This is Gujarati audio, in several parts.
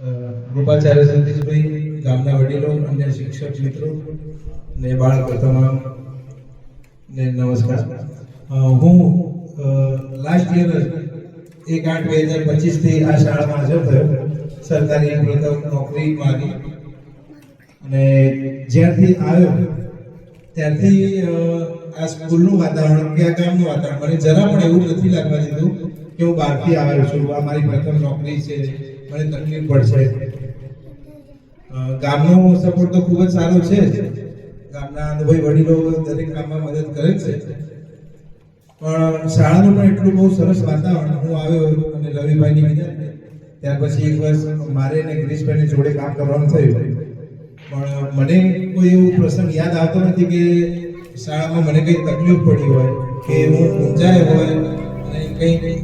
ગોપાચાર્ય સતીશભાઈ, ગામના વડીલો, અન્ય શિક્ષક મિત્રો ને બાળકો તમામ ને નમસ્કાર. હું લાસ્ટ યર 1/8/2025 થી આ શાળામાં હાજર થયો. સરકારી પ્રથમ નોકરી માગી અને જ્યારથી આવ્યો ત્યારથી આ સ્કૂલનું વાતાવરણ કે આ ગામનું વાતાવરણ મને જરા પણ એવું નથી લાગવા દીધું કે હું બહારથી આવ્યો છું, આ મારી પ્રથમ નોકરી છે, મને તકલીફ પડશે. ગામનો સપોર્ટ તો ખૂબ જ સારો છે. ગામના અનુભવી વડીલો દરેક કામમાં મદદ કરે છે, પણ શાળાનું પણ એટલું બહુ સરસ વાતાવરણ. હું આવ્યો અને રવિભાઈની વિદાય ત્યાર પછી એક વર્ષ મારે ને ગિરીશભાઈની જોડે કામ કરવાનું થયું, પણ મને કોઈ એવો પ્રસંગ યાદ આવતો નથી કે શાળામાં મને કંઈ તકલીફ પડી હોય કે હું ઊંઝાયો હોય અને કંઈ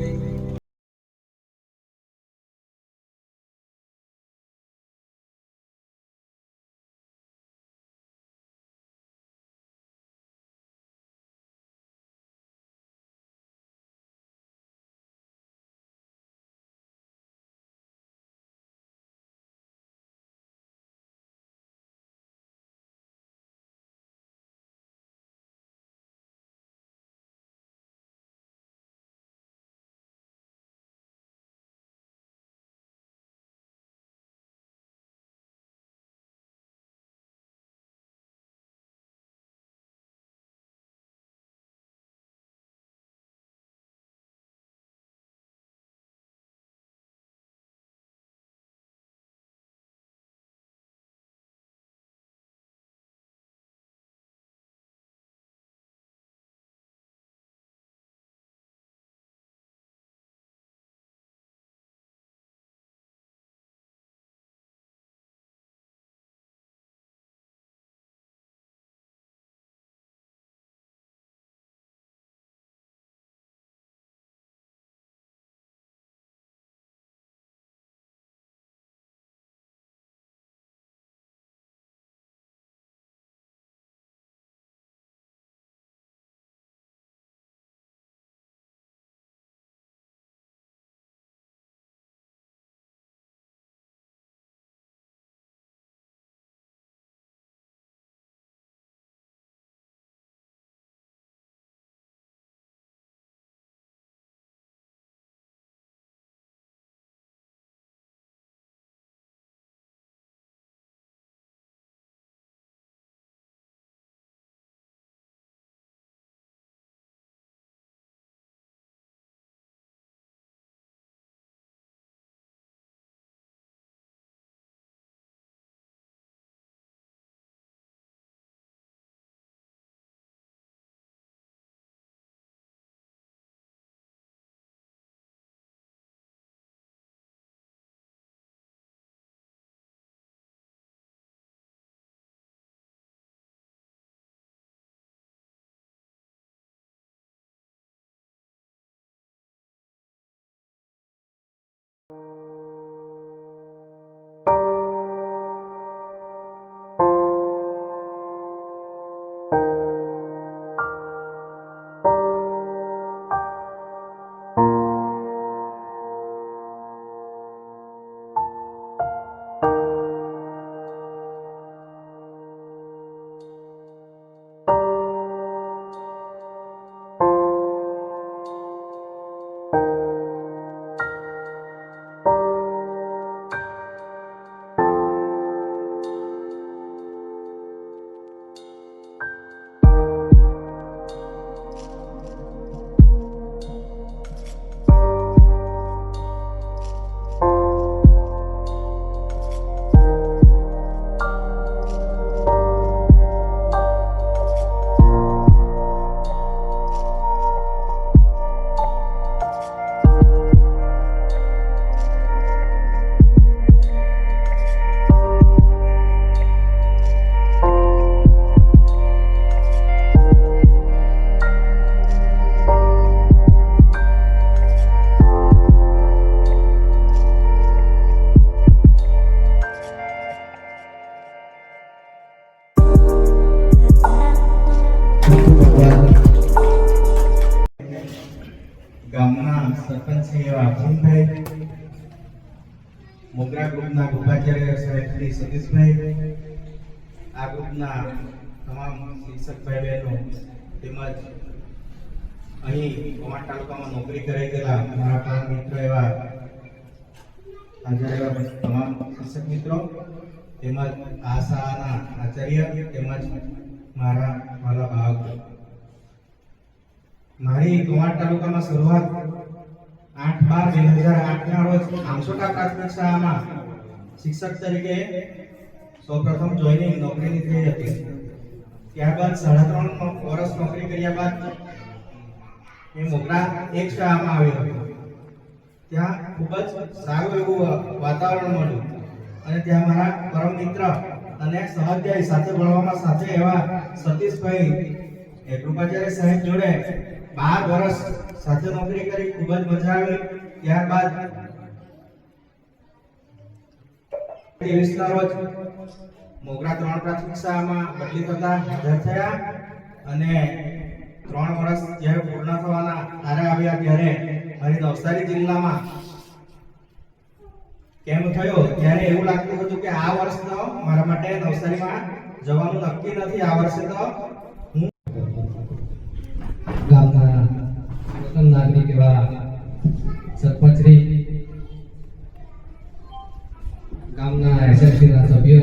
મોગરા ગ્રુપના ઉપાચાર્ય સાહેબ શ્રી સતીશભાઈ, આ ગ્રુપના તમામ શિક્ષક ભાઈ બહેનો તેમજ અહીં કવાંટ તાલુકામાં નોકરી કરી ગયેલા મારા પરમ મિત્ર એવા હાજર એવા તમામ શિક્ષક મિત્રો તેમજ આ શાળાના આચાર્ય તેમજ મારા વાલા ભાવક, મારી કવાંટ તાલુકામાં શરૂઆત 8/12/2008 ના રોજ આમસોટા પ્રાથમિક શાળામાં શિક્ષક તરીકે સૌપ્રથમ જોઈનિંગ નોકરીની થઈ હતી. ત્યારબાદ 3.5 વર્ષ નોકરી કર્યા બાદ મેં મોગરા એક શાળામાં આવ્યો હતો. ત્યાં ખૂબ જ સારું એવું વાતાવરણ મળ્યું અને ત્યાં મારા પરમ મિત્ર અને સહધ્યાયી સાથે ભણવામાં સાથે એવા સતીશભાઈ કૃપાચાર્ય સાહેબ જોડે 12 વર્ષ સાથે નોકરી કરી, ખૂબ જ મજા આવી. ત્યારબાદ 23 ના રોજ મોગરા 3 પ્રાથમિક શાળામાં બદલી થતા હાજર થયા અને 3 વર્ષ જ્યારે પૂર્ણ થવાના આરે આવ્યા ત્યારે મારી નવસારી જિલ્લામાં કેમ થયો ત્યારે એવું લાગતું હતું કે આ વર્ષ તો મારા માટે નવસારીમાં જવાનું નક્કી નથી. આ વર્ષે તો હું ગામના વતન નાગરિક એવા સરપંચશ્રી, ગામના એસએમસીના સભ્ય,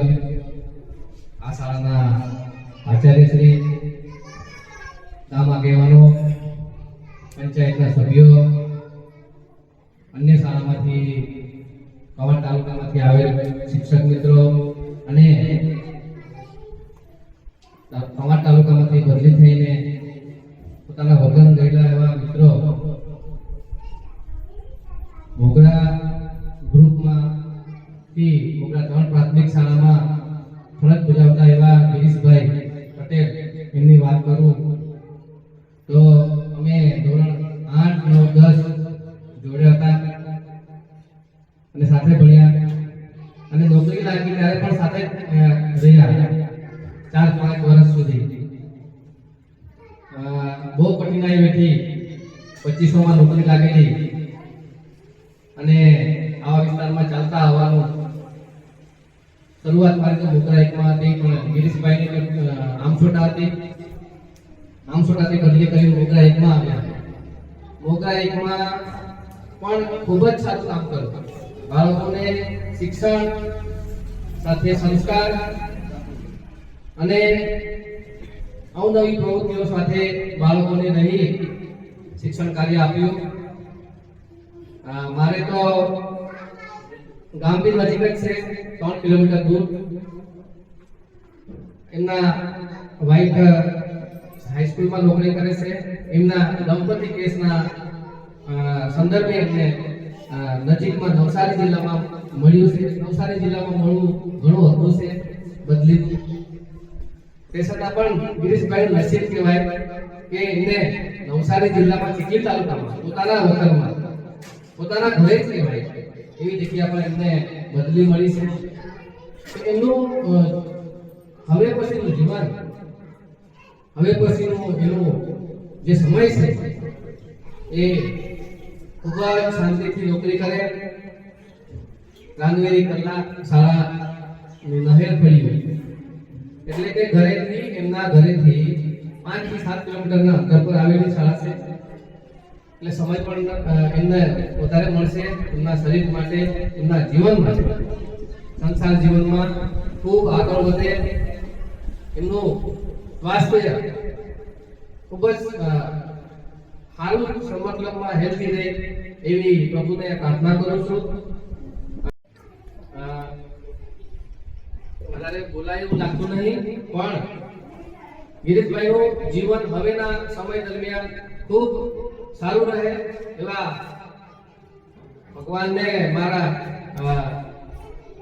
આ શાળાના આચાર્યશ્રી, ગામ આગેવાનો, પંચાયતના સભ્યો, અન્ય શાળામાંથી કવાંટ તાલુકામાંથી આવેલ શિક્ષક મિત્રો અને કવાંટ તાલુકામાંથી બદલી થઈને પોતાના વતન ગયેલા એવા મિત્રો, મોગરા ગ્રુપમાંથી મોગરા 3 પ્રાથમિક શાળામાં ફરજ બજાવતા એવા ગિરીશભાઈ પટેલ, એમની વાત કરું તો અમે ધોરણ 8, 9, 10 જોડે હતા અને સાથે ભણ્યા અને નોકરી લાગી ત્યારે પણ સાથે રહ્યા 4-5 વર્ષ સુધી. બહુ કઠિનાઈ વેઠી 2500માં નોકરી લાગેલી અને આવા વિસ્તારમાં ચાલતા આવવાનું. શરૂઆત મારી તો મોગરા એકમાં હતી, પણ ગિરીશભાઈની આમસોટા હતી, આમસોટાથી બદલી કરી મોગરા એકમાં આવ્યા. મોગરા એકમાં પણ ખૂબ જ સારું કામ કર્યું. બાળકોને શિક્ષણ સાથે સંસ્કાર અને અવનવી પ્રવૃત્તિઓ સાથે બાળકોને રહી શિક્ષણ કાર્ય આપ્યું. મારે તો ગામ બી નજીક જ છે, 3 કિલોમીટર દૂર. એમના વાઇફ હાઈસ્કૂલમાં નોકરી કરે છે. એમના દંપતી કેસના સંદર્ભે એમને નજીકમાં નવસારી જિલ્લામાં મળ્યું છે. નવસારી જિલ્લામાં મળવું ઘણું અઘરું છે બદલી. તે છતાં પણ ગિરીશભાઈ નસીબ કહેવાય કે એમને નવસારી જિલ્લામાં ચીખલી તાલુકામાં પોતાના વતનમાં પોતાના ઘરે જ કહેવાય એવી જગ્યા પર એમને બદલી મળી છે. એમનું હવે પછીનું જીવન, હવે પછીનું એનું જે સમય છે એ ખૂબ જ શાંતિથી નોકરી કરે. રાંધવેરી કલાક શાળા નહેર પડ્યું એટલે કે ઘરેથી એમના ઘરેથી 5 થી 7 કિલોમીટરના અંતર પર આવેલી શાળા છે. એટલે સમય પણ એમને વધારે મળશે એમના શરીર માટે, એમના જીવન માટે, સંસાર જીવનમાં ખૂબ આગળ વધે, એમનું સ્વાસ્થ્ય ખૂબ જ સારું મતલબમાં હેલ્ધી રહે એવી પ્રભુને પ્રાર્થના કરું છું. વધારે બોલાય એવું લાગતું નહીં, પણ ગિરીશભાઈનું જીવન હવેના સમય દરમિયાન ખૂબ સારું રહે એવા ભગવાનને મારા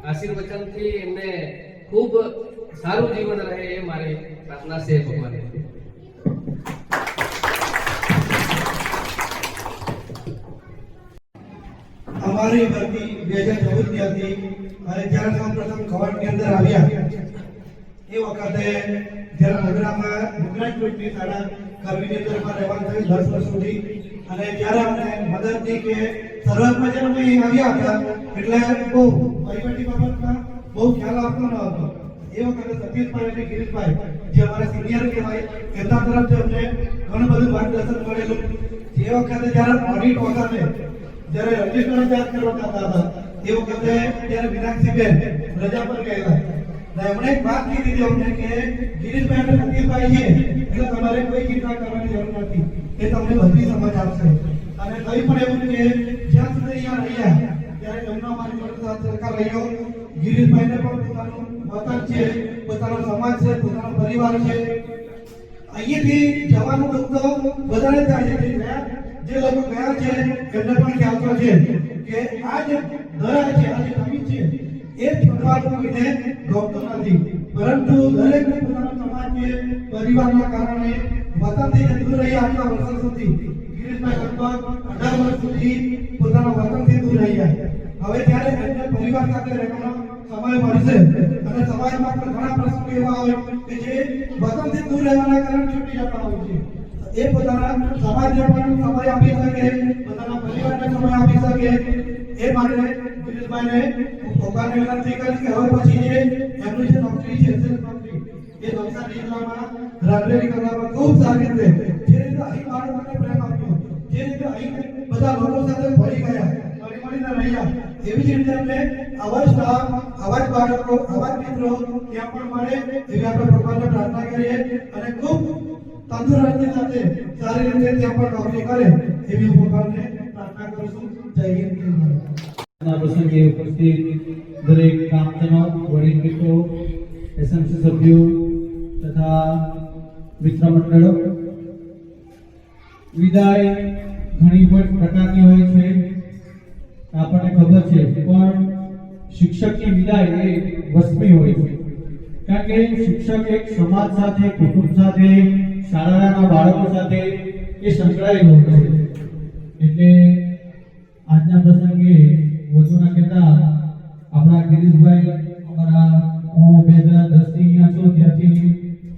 આશીર્વચનથી એમને ખૂબ સારું જીવન રહે એ મારી પ્રાર્થના છે ભગવાનને. અમારી ભરતી 2014 ની હતી અને જ્યારે સૌપ્રથમ કવાંટની અંદર આવ્યા એ વખતે જ્યારે મોગરામાં મોગરા ગ્રુપની શાળા કરવીની અંદર રહેવાનું થયું 10 વર્ષ સુધી અને જ્યારે અમને મદદની કે શરૂઆતમાં જ્યારે અમે અહીં આવ્યા હતા એટલે બહુ વહીવટી બાબતમાં બહુ ખ્યાલ આવતો ન હતો. એ વખતે સતીશભાઈ અને ગિરીશભાઈ જે અમારા સિનિયર કહેવાય એમના તરફથી અમને ઘણું બધું માર્ગદર્શન મળેલું. એ વખતે જ્યારે ઓડિટ વખતે જ્યારે રજિસ્ટર તૈયાર કરવા હતા એ વખતે ત્યારે મીનાક્ષીબેન રજા પર ગયેલા. એમણે એક વાત કીધી હતી અમને કે ગિરીશભાઈ અને સતીશભાઈ છે એટલે તમારે કોઈ ચિંતા કરવાની જરૂર નથી, એ તમને બધી સમજ આપશે. અને કંઈ પણ એવું કે જ્યાં સુધી અહીંયા રહ્યા ત્યારે એમનો અમારી જોડે સાથ સહકાર રહ્યો. ગિરીશભાઈને પણ પોતાનું વતન છે, પોતાનો સમાજ છે, પોતાનો પરિવાર છે. અહીંયાથી જવાનું દુઃખ તો વધારે થાય છે. જે લોકો ગયા છે એમને પણ ખ્યાલ તો છે કે આ જે દરા છે, આ જે જમીન છે એ છોડવાનું કોઈને ગમતું નથી, પરંતુ દરેકને પોતાનો સમાજ છે, પરિવારના કારણે વતનથી દૂર રહ્યા આટલા વર્ષો સુધી. ગિરીશભાઈ લગભગ 18 વર્ષ સુધી પોતાના વતનથી દૂર રહ્યા. હવે જ્યારે એમને પરિવાર સાથે રહેવાનો સમય મળશે અને સમાજમાં પણ ઘણા પ્રશ્નો એવા હોય કે જે વતનથી દૂર રહેવાના કારણે છૂટી જતા હોય છે, એ પોતાના સમાજને પણ સમય આપી શકે, પોતાના પરિવારને સમય આપી શકે. એ માટે ગિરીશભાઈને ભગવાનને વિનંતી કરી કે હવે પછી જે એમની જે નોકરી છે નોકરી એ નવસારી જિલ્લામાં લાઇબ્રેરી કરવામાં ખૂબ સારી રીતે જે રીતે અહીં બાળકોને પ્રેમ આપ્યો, જે રીતે અહીં બધા લોકો સાથે ભળી ગયા, મળીને રહ્યા, એવી જ રીતે અમને આવા સ્ટાફ, આવા જ બાળકો, આવા જ મિત્રો ત્યાં પણ મળે એવી આપણે ભગવાનને પ્રાર્થના કરીએ અને ખૂબ તંદુરસ્તી સાથે સારી રીતે ત્યાં પણ નોકરી કરે એવી ભગવાનને પ્રાર્થના કરીશું. જય હિન્દ, જય ભારત. આ પ્રસંગે ઉપસ્થિત દરેક ગામજનો, વડીલ મિત્રો, એસએમસી સભ્યો તથા મિત્ર મંડળો, વિદાય ઘણી પ્રકારની હોય છે, આપણને ખબર છે, પણ શિક્ષકની વિદાય એ વસ્મી હોય છે. કારણ કે શિક્ષક એક સમાજ સાથે, કુટુંબ સાથે, શાળાના બાળકો સાથે એ સંકળાયેલો હોય છે. એટલે આજના પ્રસંગે વધુ ના કહેતા આપણા ગિરીશભાઈ અમારા 2010 થી અહીંયા છો ત્યાંથી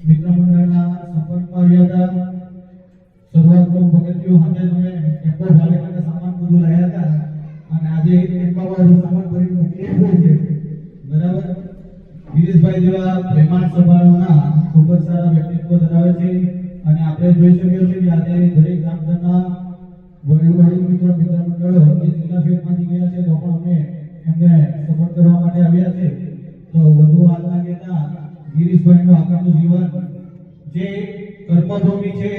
મિત્ર મંડળના સંપર્કમાં આવ્યા હતા. શરૂઆતમાં પગથિયું હાથે તમે ટેમ્પો ભાડે કરીને સામાન બધું લાવ્યા હતા અને આજે ટેમ્પાવાળું સામાન ભરીને મૂકી આવ્યું છે. બરાબર. ગિરીશભાઈ જેવા પ્રેમાળ સ્વભાવના ખૂબ જ સારા વ્યક્તિત્વ ધરાવે છે અને આપણે જોઈ શકીએ છીએ કે આજે દરેક ગામજનના વડીલ મિત્રો, મિત્ર મંડળો જે જિલ્લા ફેરમાંથી ગયા છે તો પણ અમે એમને સપોર્ટ કરવા માટે આવ્યા છે. તો વધુ વાત ના કહેતા ગિરીશભાઈનું આગળનું જીવન જે કર્મભૂમિ છે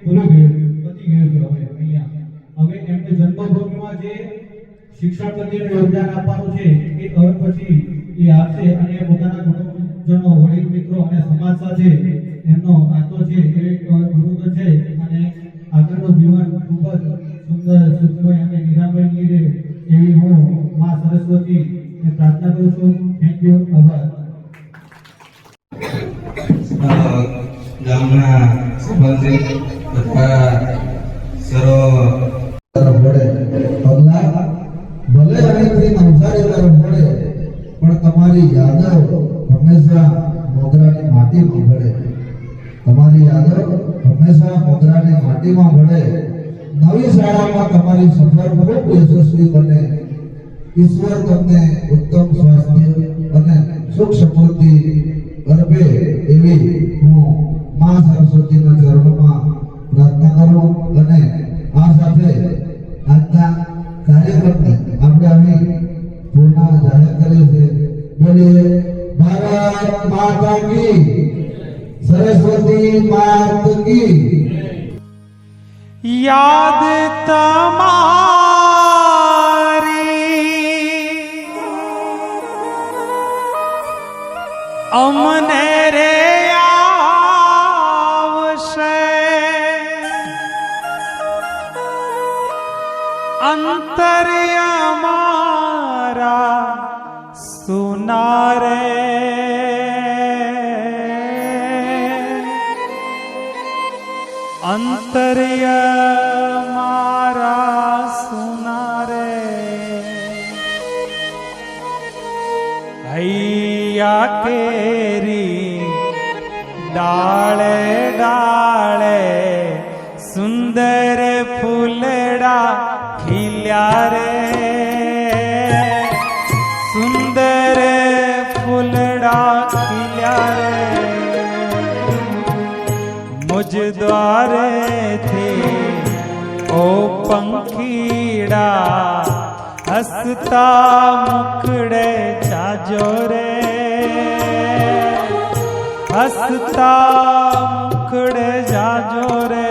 પૂરું ગયું, પતી ગયું છે. હવે અહીંયા હવે એમને જન્મભૂમિમાં જે શિક્ષણ પ્રત્યેનું યોગદાન આપવાનું છે એ હવે પછી એ આપશે અને પોતાના કુટુંબજનો, વડીલ મિત્રો અને સમાજ સાથે એમનો નાતો છે એ ગુરુત્વ છે અને આગળનું જીવન ખૂબ જ સુંદર, સુખમય અને નિરામય રહે એવી હું માં સરસ્વતી પ્રાર્થના કરું છું. Thank you. આભાર. ગામના સંબંધિત તથા સર્વ ભલે અહીંથી નવસારી તરફ ભળે પણ તમારી યાદો હંમેશા મોગરાની માટીમાં ભળે. તમારી યાદો હંમેશા મોગરાની માટીમાં ભળે. નવી શાળામાં તમારી સફર ખૂબ યશસ્વી બને. ઈશ્વર તમને ઉત્તમ સ્વાસ્થ્ય અને સુખ સમૃદ્ધિ અર્પે એવી હું માં સરસ્વતીના ચરણોમાં પ્રાર્થના કરું અને આ સાથે આજના કાર્યક્રમને આપણે અહીં પૂર્ણ જાહેર કરીએ છીએ. બોલીએ ભારત માતા કી, સરસ્વતી માત કી. યાદ તમારી અમને રે આવશે, અંતર્ય અમારા સુનારે અંતર્ય મારા સુનારે હૈયા કેરી ડાળે ડાળે સુંદર ફૂલે ખીલ્યા રે સુંદર ફૂલડા ખીલ્યા રે મુજ દ્વારેથી ઓ પંખીડા હસતા મુખડે જાજો રે હસતા મુખડે જાજો રે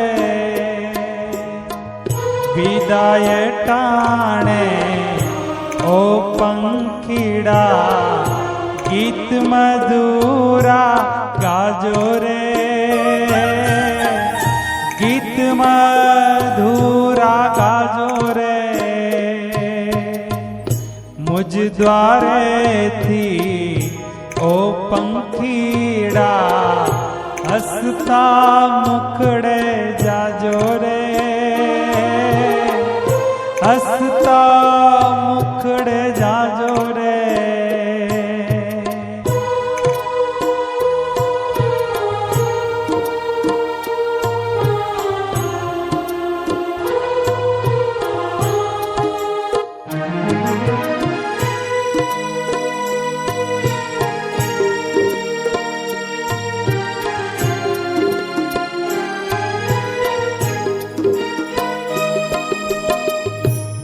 વિદાય ટાણે ઓ પંખીડા ગીત મધુરા ગાજો રે ગીત મધુરા ગાજો રે મુજ દ્વારેથી ઓ પંખીડા હસતા મુખડે જાજો રે હસતા મુખડે જાજો રે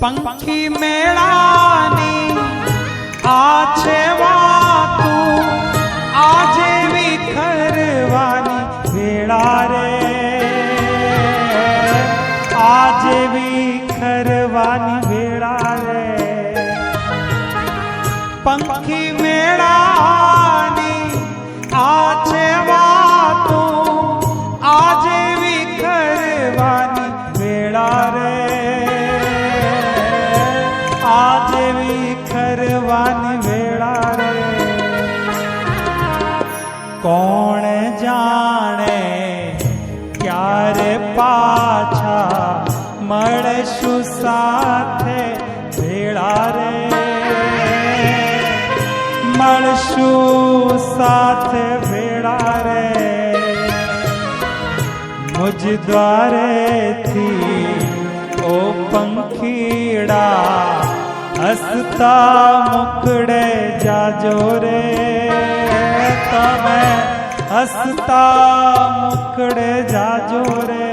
પંખી મેળાની આ છે વાતું આજે વિખરવાની વેળા રે આજે વિખરવાની વેળા રે પંખી મેળાની આ છે વાતું આજે વિખરવાની વેળા રે આજે વિખરવાની વેળા રે કોણ જાણે ક્યારે પાછા મળશું સાથે વેળા રે મળશું સાથે વેળા રે મુજ દ્વારેથી ઓ પંખીડા હસતા મુખડે જાજો રે તમે હસતા મુખડે જાજો રે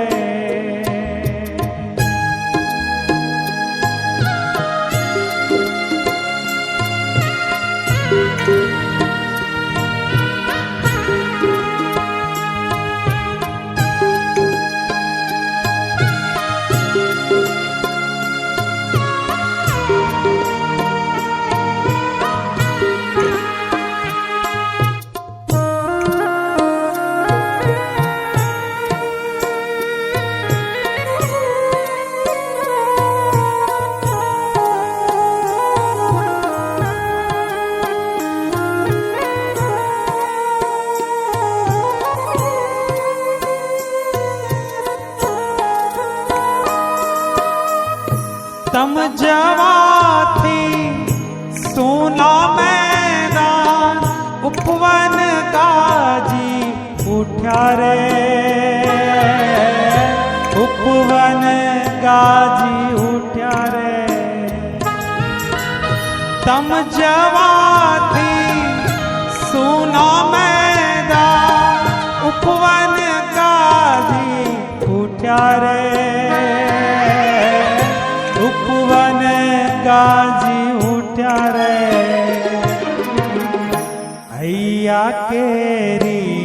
તમ જવાથી સોના મેદાન ઉપવન ગાજી ઉઠ્યા રે ઉપવન ગાજી ઉઠ્યા રે તમ જવાથી સોના મેદાન ઉપવન ગાજી ઉઠ્યા રે ઉપવન ગાજી ઉઠ્યા રે હૈયા કેરી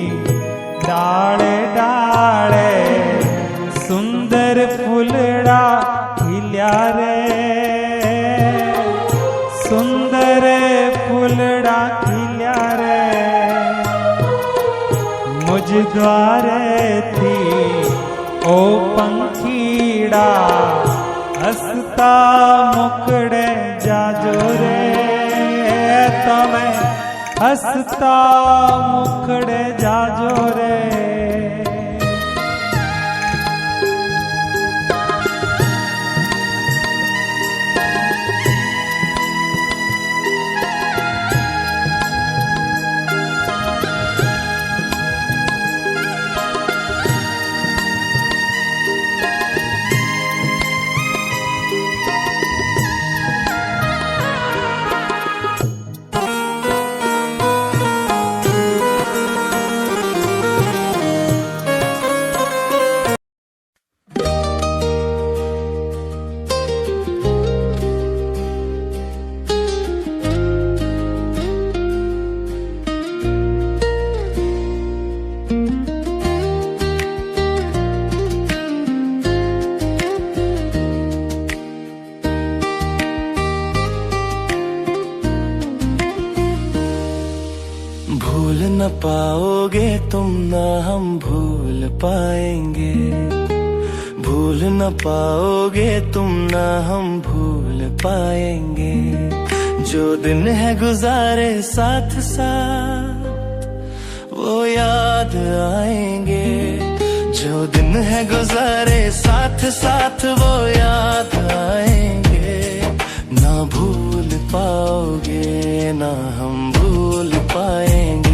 ડાળે ડાળે સુંદર ફૂલડા ખીલ્યા રે સુંદર ફૂલડા ખીલ્યા રે મુજ દ્વારેથી ઓ પંખીડા હસતા મુખડે જાજો રે તમે હસતા મુખડે જાજો રે न पाओगे तुम ना हम भूल पाएंगे, भूल न पाओगे तुम ना हम भूल पाएंगे। जो दिन है गुजारे साथ साथ वो याद आएंगे, जो दिन है गुजारे साथ साथ वो याद आएंगे। ना भूल पाओगे ना हम भूल पाएंगे,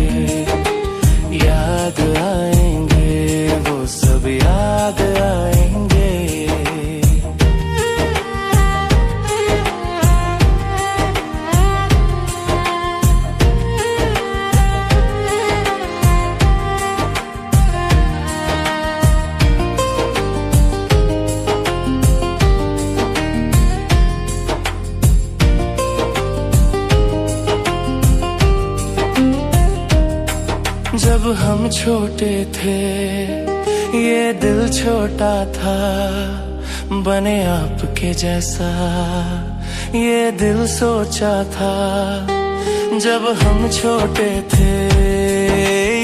याद आएंगे वो सब याद आएंगे। जब हम छोटे थे ये दिल छोटा था, बने आपके जैसा ये दिल सोचा था। जब हम छोटे थे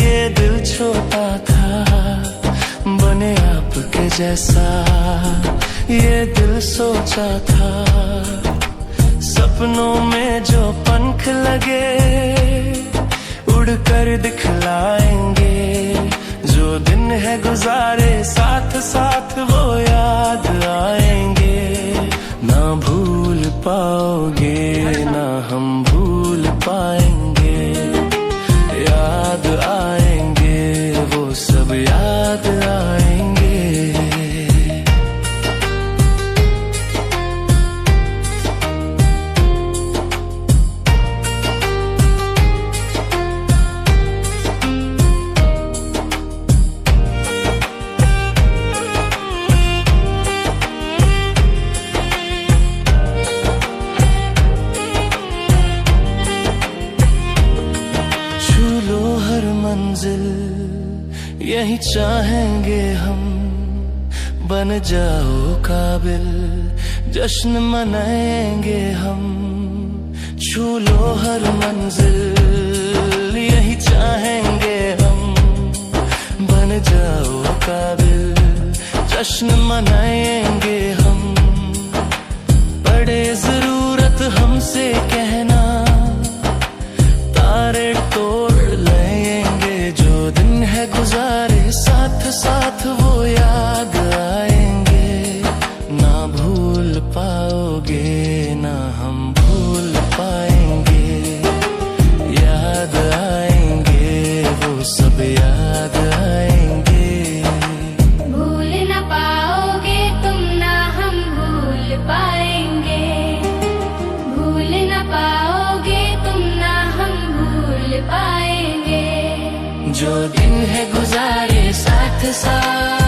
ये दिल छोटा था, बने आपके जैसा ये दिल सोचा था। सपनों में जो पंख लगे उड़कर दिखलाएंगे, जो दिन है गुजारे साथ साथ वो याद आएंगे। ना भूल पाओगे ना हम भूल पाएंगे, याद आएंगे वो सब याद आएंगे। यही चाहेंगे हम, बन जाओ काबिल जश्न मनाएंगे हम। छू लो हर मंजिल यही चाहेंगे हम, बन जाओ काबिल जश्न मनाएंगे हम। पड़े जरूरत हमसे कहना तारे तोड़ लेंगे, जो दिन है गुजारे साथ साथ वो याद आएंगे। ना भूल पाओगे ना हम भूल पाएंगे, याद आएंगे वो सब याद आएंगे। भूल न पाओगे तुम ना हम भूल पाएंगे, भूल न पाओगे तुम ना हम भूल पाएंगे। जो दिन है गुजारे साथ साथ